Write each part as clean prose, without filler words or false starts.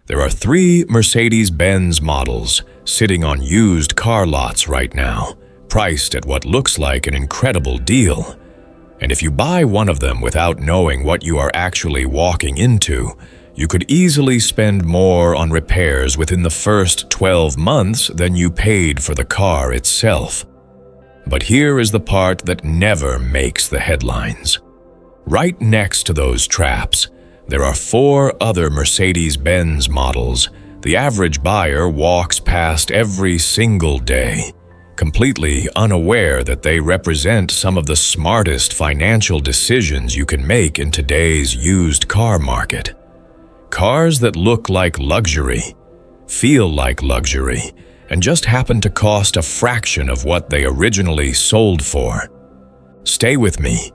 There are 3 Mercedes-Benz models sitting on used car lots right now, priced at what looks like an incredible deal. And if you buy one of them without knowing what you are actually walking into, you could easily spend more on repairs within the first 12 months than you paid for the car itself. But here is the part that never makes the headlines. Right next to those traps, there are 4 other Mercedes-Benz models the average buyer walks past every single day, completely unaware that they represent some of the smartest financial decisions you can make in today's used car market. Cars that look like luxury, feel like luxury, and just happen to cost a fraction of what they originally sold for. Stay with me,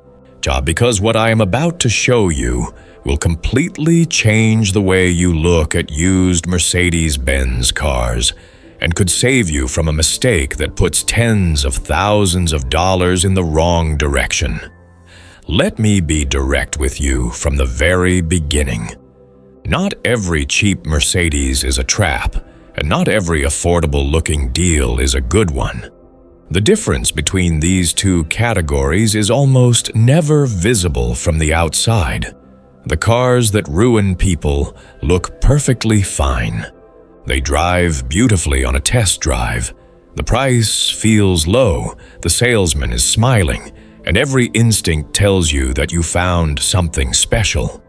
because what I am about to show you will completely change the way you look at used Mercedes-Benz cars and could save you from a mistake that puts tens of thousands of dollars in the wrong direction. Let me be direct with you from the very beginning. Not every cheap Mercedes is a trap, and not every affordable-looking deal is a good one. The difference between these 2 categories is almost never visible from the outside. The cars that ruin people look perfectly fine. They drive beautifully on a test drive. The price feels low, the salesman is smiling, and every instinct tells you that you found something special.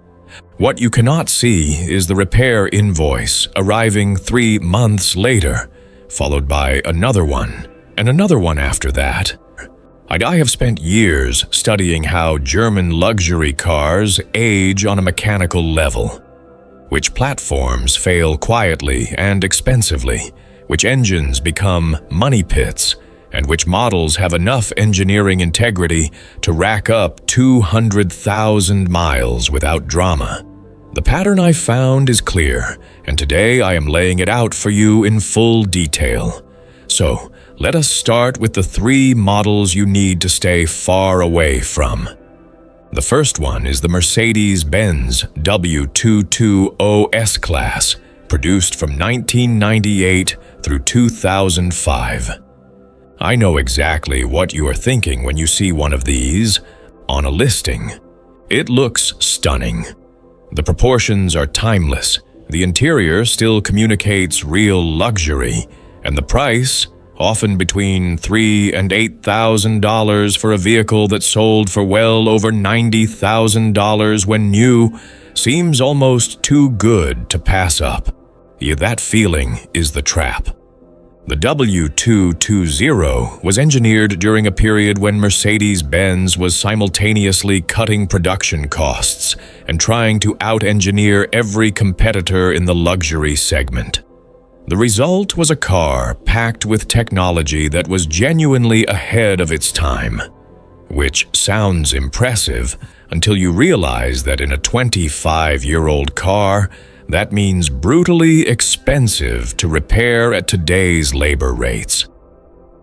What you cannot see is the repair invoice arriving 3 months later, followed by another one, and another one after that. I have spent years studying how German luxury cars age on a mechanical level. Which platforms fail quietly and expensively, which engines become money pits, and which models have enough engineering integrity to rack up 200,000 miles without drama. The pattern I found is clear, and today I am laying it out for you in full detail. So, let us start with the 3 models you need to stay far away from. The first one is the Mercedes-Benz W220 S-Class, produced from 1998 through 2005. I know exactly what you are thinking when you see one of these on a listing. It looks stunning. The proportions are timeless, the interior still communicates real luxury, and the price, often between $3,000 and $8,000 for a vehicle that sold for well over $90,000 when new, seems almost too good to pass up. Yet that feeling is the trap. The W220 was engineered during a period when Mercedes-Benz was simultaneously cutting production costs and trying to out-engineer every competitor in the luxury segment. The result was a car packed with technology that was genuinely ahead of its time, which sounds impressive until you realize that in a 25-year-old car, that means brutally expensive to repair at today's labor rates.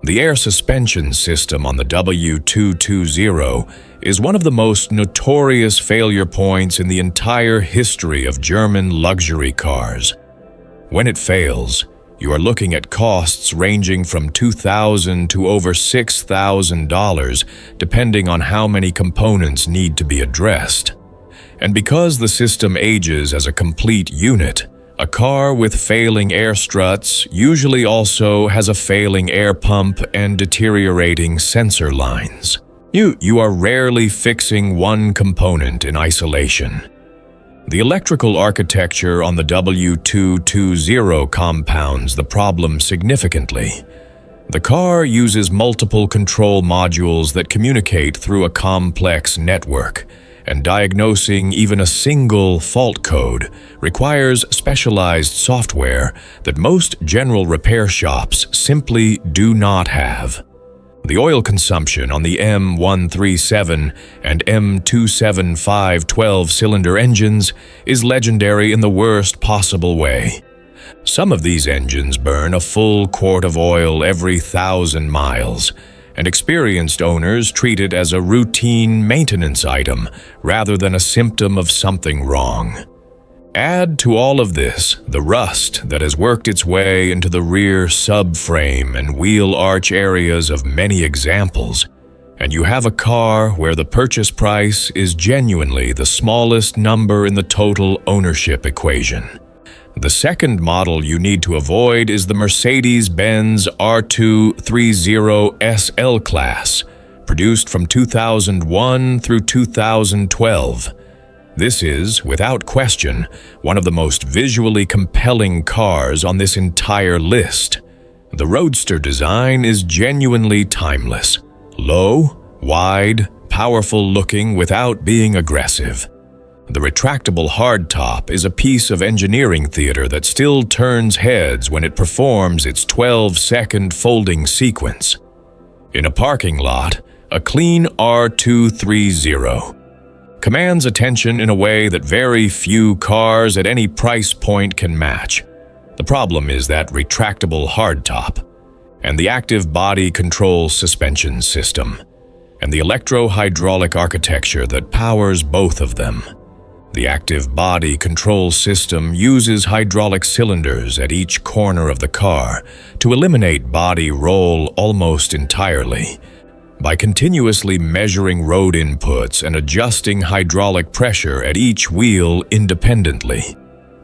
The air suspension system on the W220 is one of the most notorious failure points in the entire history of German luxury cars. When it fails, you are looking at costs ranging from $2,000 to over $6,000, depending on how many components need to be addressed. And because the system ages as a complete unit, a car with failing air struts usually also has a failing air pump and deteriorating sensor lines. You are rarely fixing one component in isolation. The electrical architecture on the W220 compounds the problem significantly. The car uses multiple control modules that communicate through a complex network, and diagnosing even a single fault code requires specialized software that most general repair shops simply do not have. The oil consumption on the M137 and M275 12-cylinder engines is legendary in the worst possible way. Some of these engines burn a full quart of oil every 1,000 miles, and experienced owners treat it as a routine maintenance item rather than a symptom of something wrong. Add to all of this the rust that has worked its way into the rear subframe and wheel arch areas of many examples, and you have a car where the purchase price is genuinely the smallest number in the total ownership equation. The second model you need to avoid is the Mercedes-Benz R230 SL Class, produced from 2001 through 2012. This is, without question, one of the most visually compelling cars on this entire list. The Roadster design is genuinely timeless. Low, wide, powerful looking without being aggressive. The retractable hardtop is a piece of engineering theater that still turns heads when it performs its 12-second folding sequence. In a parking lot, a clean R230 commands attention in a way that very few cars at any price point can match. The problem is that retractable hardtop, and the active body control suspension system, and the electro-hydraulic architecture that powers both of them. The active body control system uses hydraulic cylinders at each corner of the car to eliminate body roll almost entirely. By continuously measuring road inputs and adjusting hydraulic pressure at each wheel independently,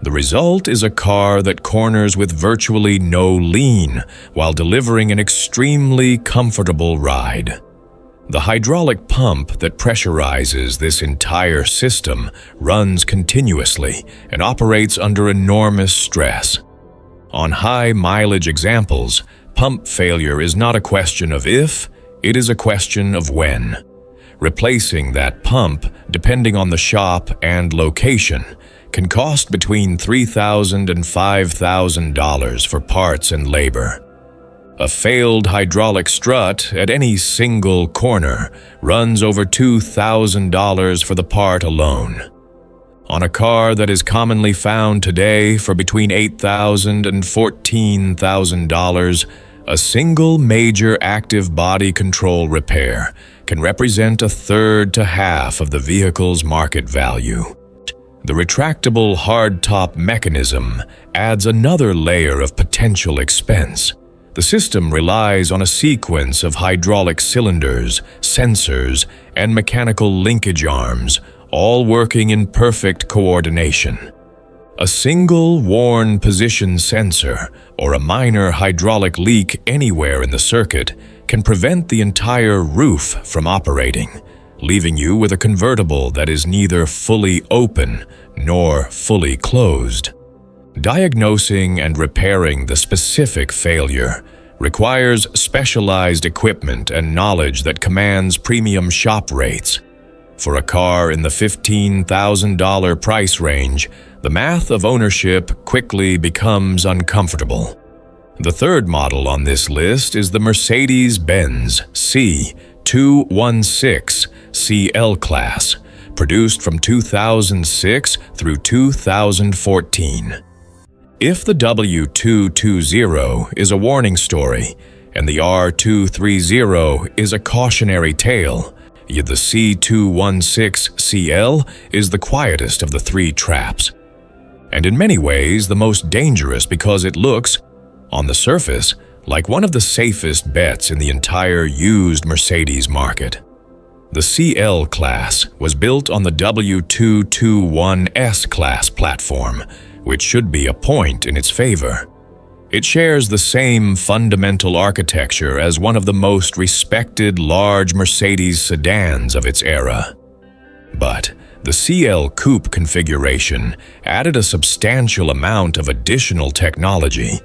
the result is a car that corners with virtually no lean while delivering an extremely comfortable ride. The hydraulic pump that pressurizes this entire system runs continuously and operates under enormous stress. On high-mileage examples, pump failure is not a question of if, it is a question of when. Replacing that pump, depending on the shop and location, can cost between $3,000 and $5,000 for parts and labor. A failed hydraulic strut at any single corner runs over $2,000 for the part alone. On a car that is commonly found today for between $8,000 and $14,000, a single major active body control repair can represent a third to half of the vehicle's market value. The retractable hardtop mechanism adds another layer of potential expense. The system relies on a sequence of hydraulic cylinders, sensors, and mechanical linkage arms, all working in perfect coordination. A single worn position sensor or a minor hydraulic leak anywhere in the circuit can prevent the entire roof from operating, leaving you with a convertible that is neither fully open nor fully closed. Diagnosing and repairing the specific failure requires specialized equipment and knowledge that commands premium shop rates. For a car in the $15,000 price range, the math of ownership quickly becomes uncomfortable. The third model on this list is the Mercedes-Benz C216 CL Class, produced from 2006 through 2014. If the W220 is a warning story and the R230 is a cautionary tale, yet the C216 CL is the quietest of the three traps, and in many ways the most dangerous because it looks, on the surface, like one of the safest bets in the entire used Mercedes market. The CL Class was built on the W221 S-Class platform, which should be a point in its favor. It shares the same fundamental architecture as one of the most respected large Mercedes sedans of its era. But the CL Coupe configuration added a substantial amount of additional technology,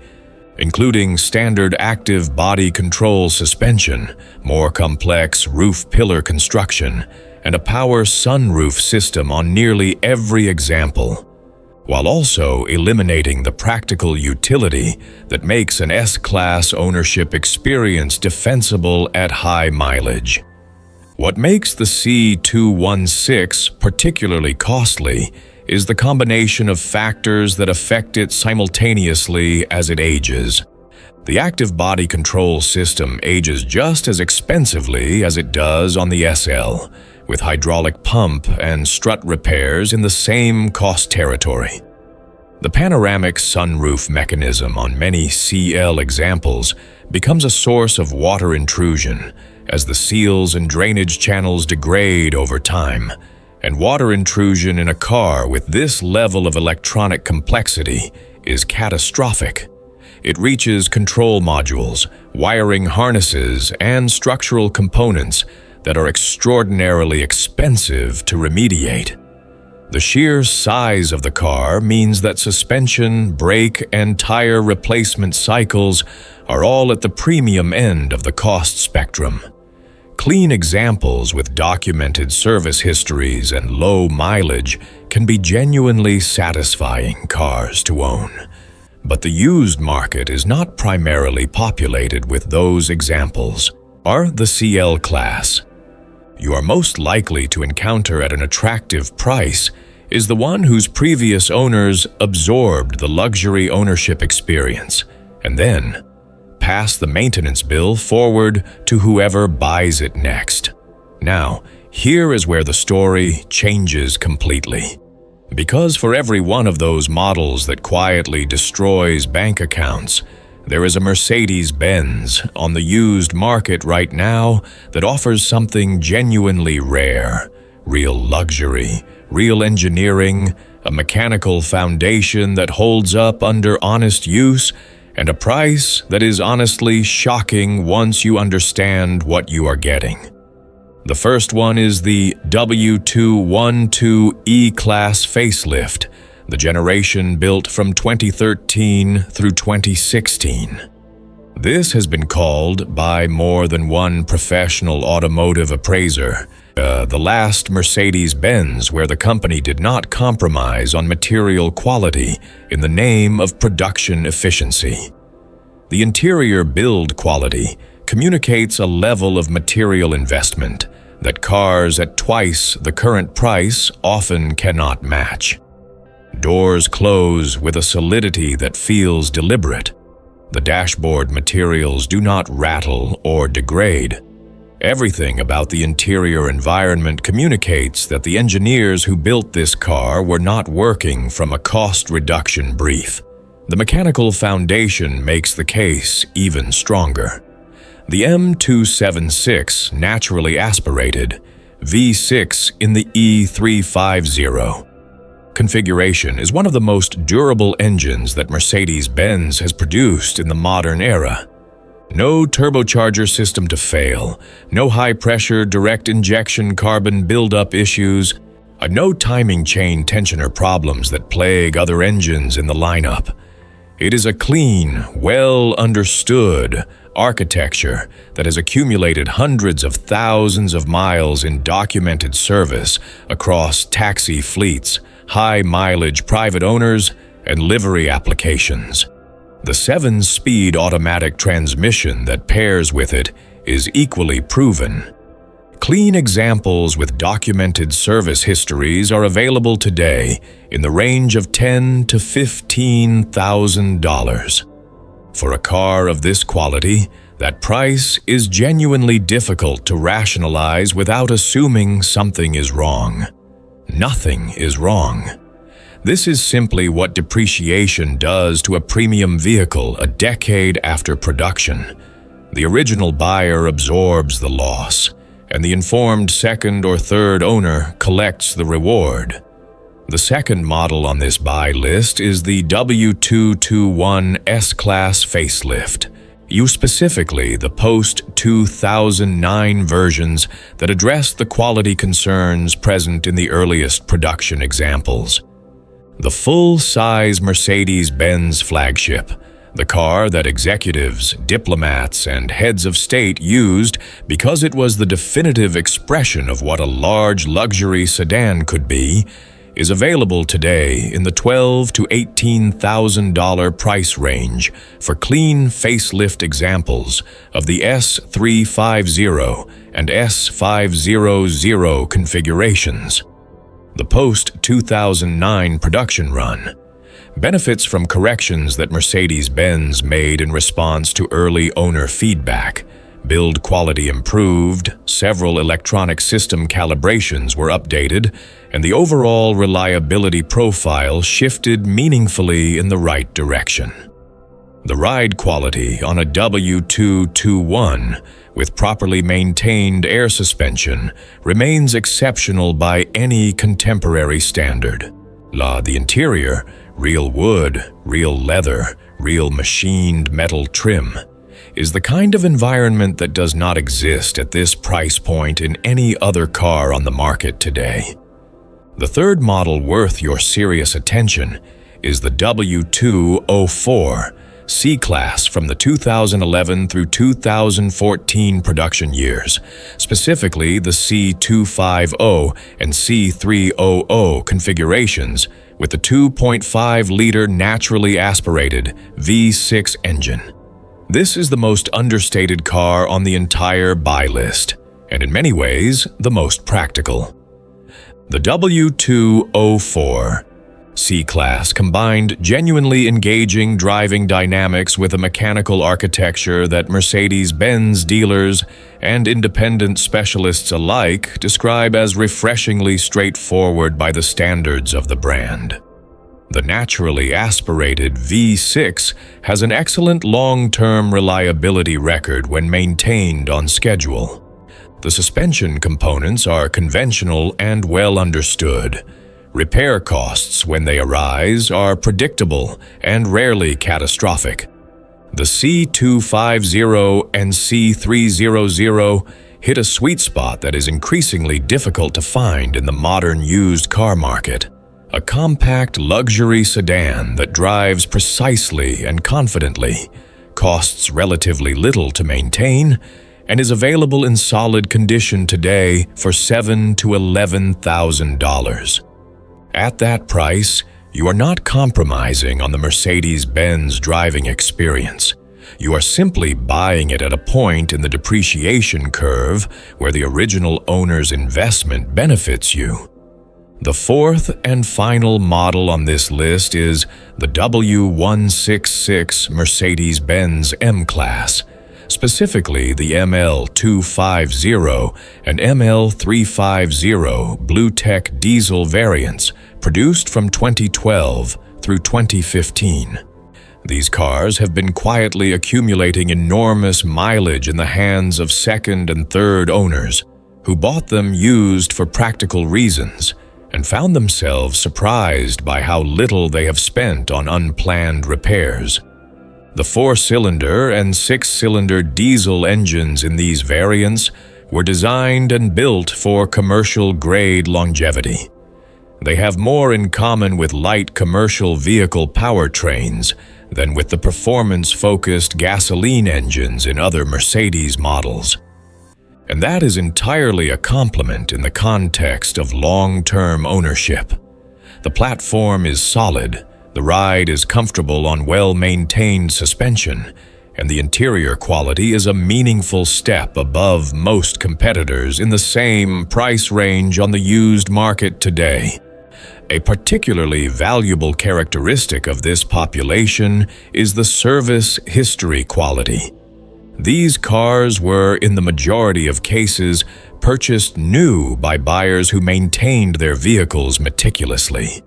including standard active body control suspension, more complex roof pillar construction, and a power sunroof system on nearly every example, while also eliminating the practical utility that makes an S-Class ownership experience defensible at high mileage. What makes the C216 particularly costly is the combination of factors that affect it simultaneously as it ages. The active body control system ages just as expensively as it does on the SL, with hydraulic pump and strut repairs in the same cost territory. The panoramic sunroof mechanism on many CL examples becomes a source of water intrusion as the seals and drainage channels degrade over time, and water intrusion in a car with this level of electronic complexity is catastrophic. It reaches control modules, wiring harnesses, and structural components that are extraordinarily expensive to remediate. The sheer size of the car means that suspension, brake, and tire replacement cycles are all at the premium end of the cost spectrum. Clean examples with documented service histories and low mileage can be genuinely satisfying cars to own. But the used market is not primarily populated with those examples, or the CL class. You are most likely to encounter at an attractive price is the one whose previous owners absorbed the luxury ownership experience and then pass the maintenance bill forward to whoever buys it next. Now, here is where the story changes completely. Because for every one of those models that quietly destroys bank accounts, there is a Mercedes-Benz on the used market right now that offers something genuinely rare: real luxury, real engineering, a mechanical foundation that holds up under honest use, and a price that is honestly shocking once you understand what you are getting. The first one is the W212 E-Class facelift, the generation built from 2013 through 2016. This has been called by more than one professional automotive appraiser the last Mercedes-Benz where the company did not compromise on material quality in the name of production efficiency. The interior build quality communicates a level of material investment that cars at twice the current price often cannot match. Doors close with a solidity that feels deliberate. The dashboard materials do not rattle or degrade. Everything about the interior environment communicates that the engineers who built this car were not working from a cost reduction brief. The mechanical foundation makes the case even stronger. The M276 naturally aspirated, V6 in the E350 configuration is one of the most durable engines that Mercedes-Benz has produced in the modern era. No turbocharger system to fail, no high-pressure direct injection carbon buildup issues, and no timing chain tensioner problems that plague other engines in the lineup. It is a clean, well-understood architecture that has accumulated hundreds of thousands of miles in documented service across taxi fleets, high-mileage private owners, and livery applications. The 7-speed automatic transmission that pairs with it is equally proven. Clean examples with documented service histories are available today in the range of $10,000 to $15,000. For a car of this quality, that price is genuinely difficult to rationalize without assuming something is wrong. Nothing is wrong. This is simply what depreciation does to a premium vehicle a decade after production. The original buyer absorbs the loss, and the informed second or third owner collects the reward. The second model on this buy list is the W221 S-Class facelift. Use specifically the post-2009 versions that address the quality concerns present in the earliest production examples. The full-size Mercedes-Benz flagship, the car that executives, diplomats, and heads of state used because it was the definitive expression of what a large luxury sedan could be, is available today in the $12,000 to $18,000 price range for clean facelift examples of the S350 and S500 configurations. The post-2009 production run benefits from corrections that Mercedes-Benz made in response to early owner feedback, Build quality improved, several electronic system calibrations were updated, and the overall reliability profile shifted meaningfully in the right direction. The ride quality on a W221 with properly maintained air suspension remains exceptional by any contemporary standard. The interior, real wood, real leather, real machined metal trim, is the kind of environment that does not exist at this price point in any other car on the market today. The third model worth your serious attention is the W204 C-Class from the 2011 through 2014 production years, specifically the C250 and C300 configurations with the 2.5-liter naturally aspirated V6 engine. This is the most understated car on the entire buy list, and in many ways, the most practical. The W204 C-Class combined genuinely engaging driving dynamics with a mechanical architecture that Mercedes-Benz dealers and independent specialists alike describe as refreshingly straightforward by the standards of the brand. The naturally aspirated V6 has an excellent long-term reliability record when maintained on schedule. The suspension components are conventional and well understood. Repair costs, when they arise, are predictable and rarely catastrophic. The C250 and C300 hit a sweet spot that is increasingly difficult to find in the modern used car market. A compact luxury sedan that drives precisely and confidently, costs relatively little to maintain, and is available in solid condition today for $7,000 to $11,000. At that price, you are not compromising on the Mercedes-Benz driving experience. You are simply buying it at a point in the depreciation curve where the original owner's investment benefits you. The fourth and final model on this list is the W166 Mercedes-Benz M-Class, specifically the ML250 and ML350 BlueTech diesel variants produced from 2012 through 2015. These cars have been quietly accumulating enormous mileage in the hands of second and third owners who bought them used for practical reasons and found themselves surprised by how little they have spent on unplanned repairs. The 4-cylinder and 6-cylinder diesel engines in these variants were designed and built for commercial-grade longevity. They have more in common with light commercial vehicle powertrains than with the performance-focused gasoline engines in other Mercedes models. And that is entirely a compliment in the context of long-term ownership. The platform is solid, the ride is comfortable on well-maintained suspension, and the interior quality is a meaningful step above most competitors in the same price range on the used market today. A particularly valuable characteristic of this population is the service history quality. These cars were, in the majority of cases, purchased new by buyers who maintained their vehicles meticulously.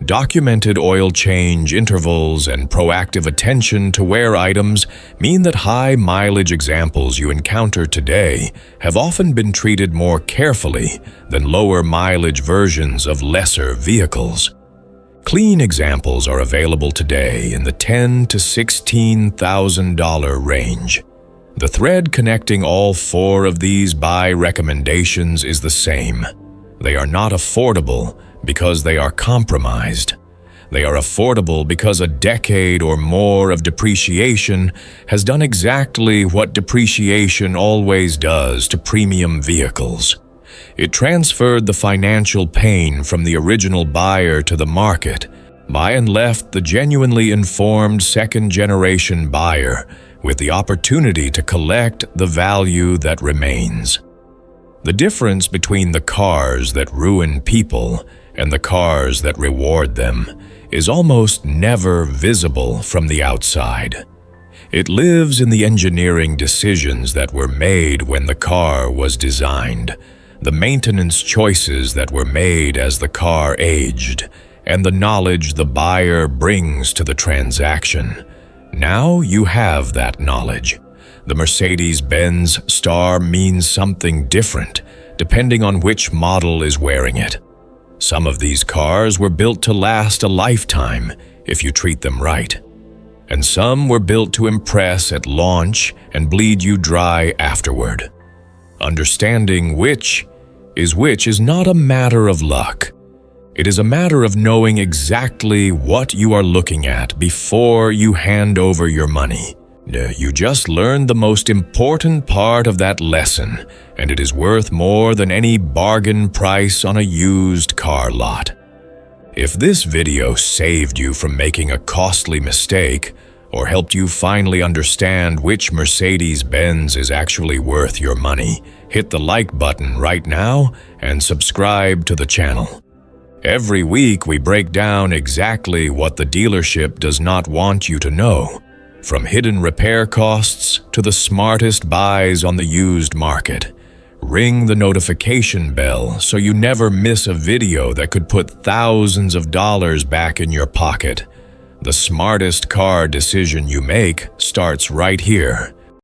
Documented oil change intervals and proactive attention to wear items mean that high-mileage examples you encounter today have often been treated more carefully than lower-mileage versions of lesser vehicles. Clean examples are available today in the $10,000 to $16,000 range. The thread connecting all four of these buy recommendations is the same. They are not affordable because they are compromised. They are affordable because a decade or more of depreciation has done exactly what depreciation always does to premium vehicles. It transferred the financial pain from the original buyer to the market by and left the genuinely informed second-generation buyer with the opportunity to collect the value that remains. The difference between the cars that ruin people and the cars that reward them is almost never visible from the outside. It lives in the engineering decisions that were made when the car was designed, the maintenance choices that were made as the car aged, and the knowledge the buyer brings to the transaction. Now you have that knowledge. The Mercedes-Benz Star means something different, depending on which model is wearing it. Some of these cars were built to last a lifetime if you treat them right. And some were built to impress at launch and bleed you dry afterward. Understanding which is not a matter of luck. It is a matter of knowing exactly what you are looking at before you hand over your money. You just learned the most important part of that lesson, and it is worth more than any bargain price on a used car lot. If this video saved you from making a costly mistake, or helped you finally understand which Mercedes-Benz is actually worth your money, hit the like button right now and subscribe to the channel. Every week we break down exactly what the dealership does not want you to know, from hidden repair costs to the smartest buys on the used market. Ring the notification bell so you never miss a video that could put thousands of dollars back in your pocket. The smartest car decision you make starts right here.